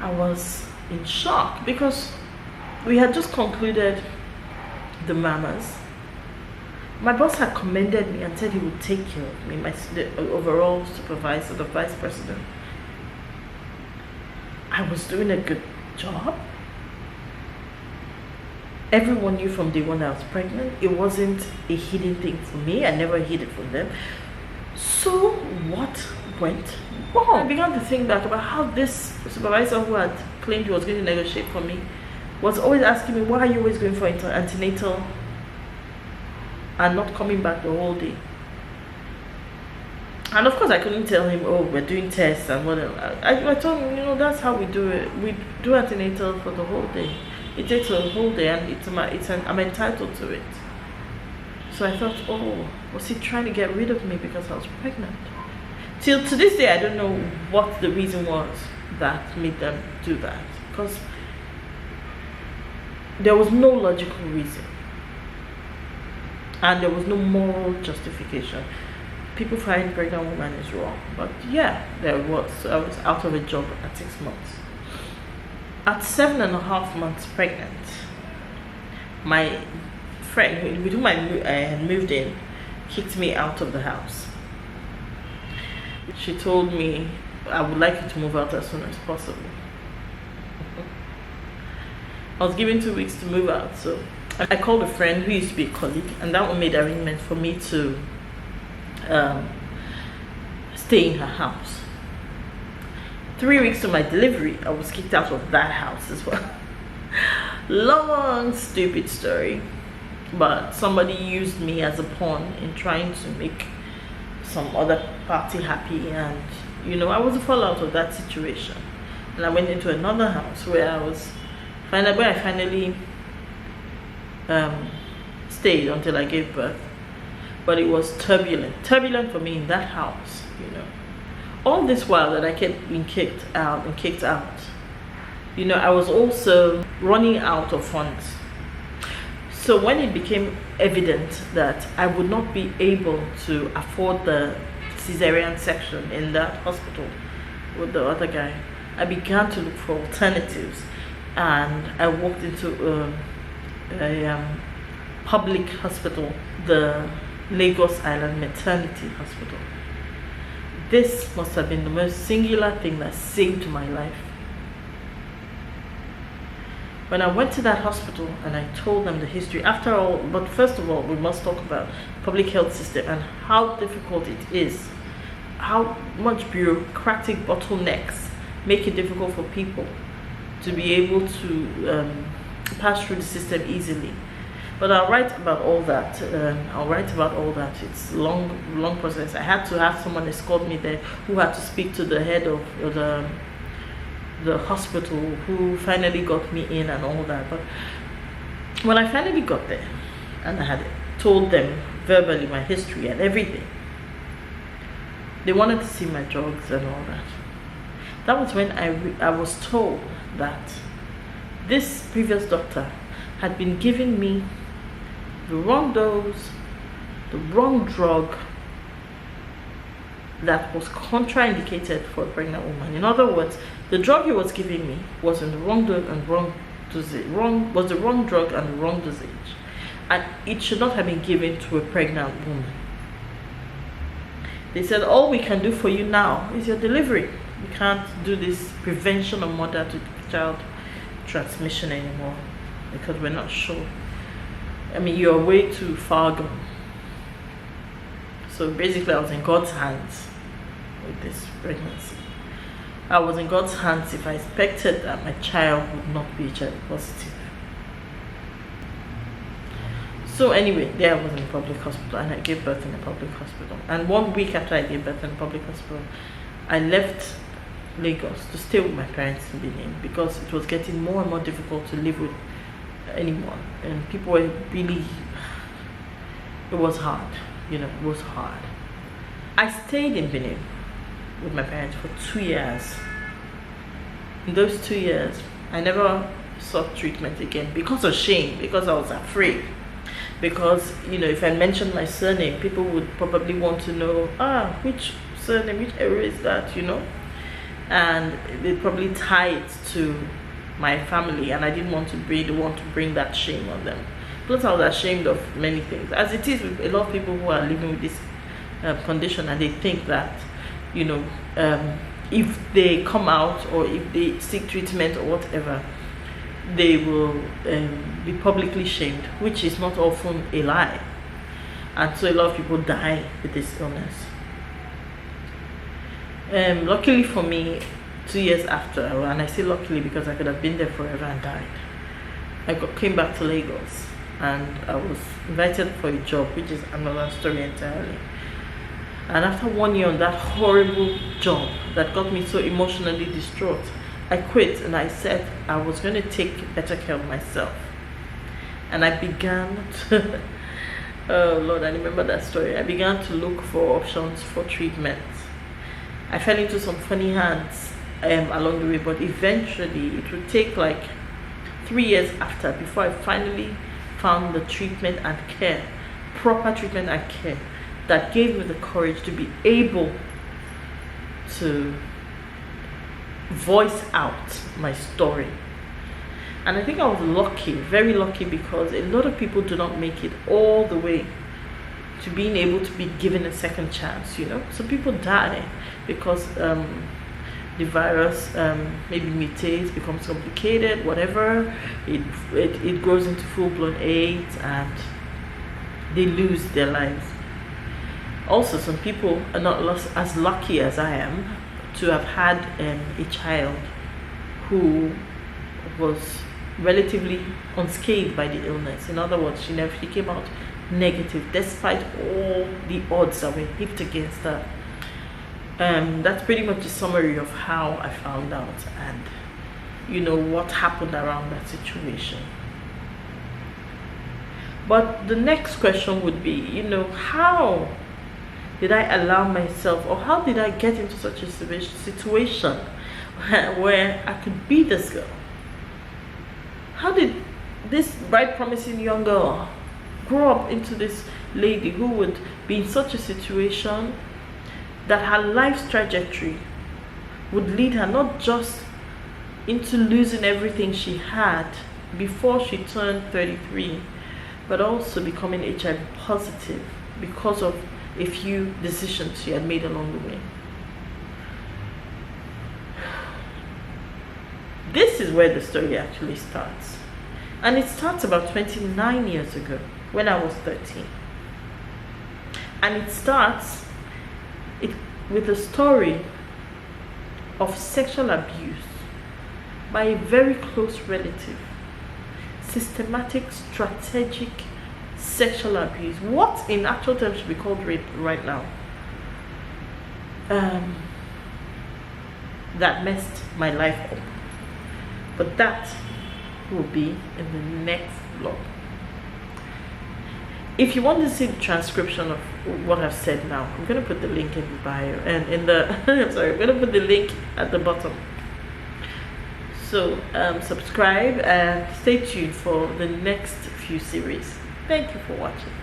I was in shock because we had just concluded the mammals. My boss had commended me and said he would take care of me, the overall supervisor, the vice president. I was doing a good job. Everyone knew from day one I was pregnant. It wasn't a hidden thing for me. I never hid it from them. So what went wrong? I began to think back about how this supervisor who had claimed he was going to negotiate for me was always asking me, why are you always going for antenatal and not coming back the whole day? And of course I couldn't tell him, oh, we're doing tests and whatever. I told him, that's how we do it. We do antenatal for the whole day. It takes a whole day, and I'm entitled to it. So I thought, oh, was he trying to get rid of me because I was pregnant? Till to this day, I don't know what the reason was that made them do that, because there was no logical reason and there was no moral justification. People find pregnant woman is wrong, but yeah, there was. So I was out of a job at 6 months. At 7.5 months pregnant, my friend with whom I had moved in kicked me out of the house. She told me, I would like you to move out as soon as possible. I was given 2 weeks to move out, so I called a friend who used to be a colleague, and that one made arrangements for me to stay in her house. 3 weeks to my delivery, I was kicked out of that house as well. Long, stupid story, but somebody used me as a pawn in trying to make some other party happy, and I was a fallout of that situation. And I went into another house where I finally stayed until I gave birth. But it was turbulent for me in that house. All this while that I kept being kicked out, I was also running out of funds. So when it became evident that I would not be able to afford the cesarean section in that hospital with the other guy, I began to look for alternatives, and I walked into a public hospital, the Lagos Island Maternity Hospital. This must have been the most singular thing that saved my life. When I went to that hospital and I told them the history, after all, but first of all, we must talk about the public health system and how difficult it is, how much bureaucratic bottlenecks make it difficult for people to be able to pass through the system easily. But I'll write about all that. It's a long process. I had to have someone escort me there who had to speak to the head of the hospital, who finally got me in and all that. But when I finally got there and I had told them verbally my history and everything, they wanted to see my drugs and all that. That was when I was told that this previous doctor had been giving me the wrong dose, the wrong drug that was contraindicated for a pregnant woman. In other words, the drug he was giving me was in the wrong dose and wrong dosage. Was the wrong drug and the wrong dosage, and it should not have been given to a pregnant woman. They said, all we can do for you now is your delivery. We can't do this prevention of mother to child transmission anymore because we're not sure. You're way too far gone. So basically I was in God's hands with this pregnancy. I was in God's hands if I expected that my child would not be HIV positive. So anyway, there I was in a public hospital, and I gave birth in a public hospital. And 1 week after I gave birth in a public hospital, I left Lagos to stay with my parents in Benin because it was getting more and more difficult to live with anyone, and people were really, it was hard. It was hard. I stayed in Benin with my parents for 2 years. In those 2 years, I never sought treatment again because of shame, because I was afraid. Because, if I mentioned my surname, people would probably want to know, which surname, which area is that, and they probably tie it to my family, and I didn't want to be the one to bring that shame on them. Plus, I was ashamed of many things, as it is with a lot of people who are living with this condition, and they think that, you know, if they come out or if they seek treatment or whatever, they will be publicly shamed, which is not often a lie. And so a lot of people die with this illness. Luckily for me, 2 years after, and I say luckily because I could have been there forever and died, I came back to Lagos, and I was invited for a job, which is another story entirely. And after 1 year on that horrible job that got me so emotionally distraught, I quit, and I said I was going to take better care of myself. And I began to, oh Lord, I remember that story. I began to look for options for treatment. I fell into some funny hands along the way, but eventually it would take like 3 years after before I finally found the treatment and care, proper treatment and care, that gave me the courage to be able to voice out my story. And I think I was lucky, very lucky, because a lot of people do not make it all the way to being able to be given a second chance, you know. So people die because the virus maybe mutates, becomes complicated, whatever, it grows into full-blown AIDS, and they lose their lives. Also, some people are not as lucky as I am to have had a child who was relatively unscathed by the illness. In other words, she came out negative despite all the odds that were heaped against her. That's pretty much a summary of how I found out, and you know what happened around that situation. But the next question would be, you know, how did I allow myself, or how did I get into such a situation where I could be this girl? How did this bright, promising young girl grow up into this lady who would be in such a situation that her life's trajectory would lead her not just into losing everything she had before she turned 33, but also becoming HIV positive because of a few decisions she had made along the way? This is where the story actually starts. And it starts about 29 years ago, when I was 13. And it starts with a story of sexual abuse by a very close relative. Systematic, strategic sexual abuse. What in actual terms should be called rape right now? That messed my life up. But that will be in the next vlog. If you want to see the transcription of what I've said now, I'm going to put the link in the bio and in the I'm going to put the link at the bottom. So subscribe and stay tuned for the next few series. Thank you for watching.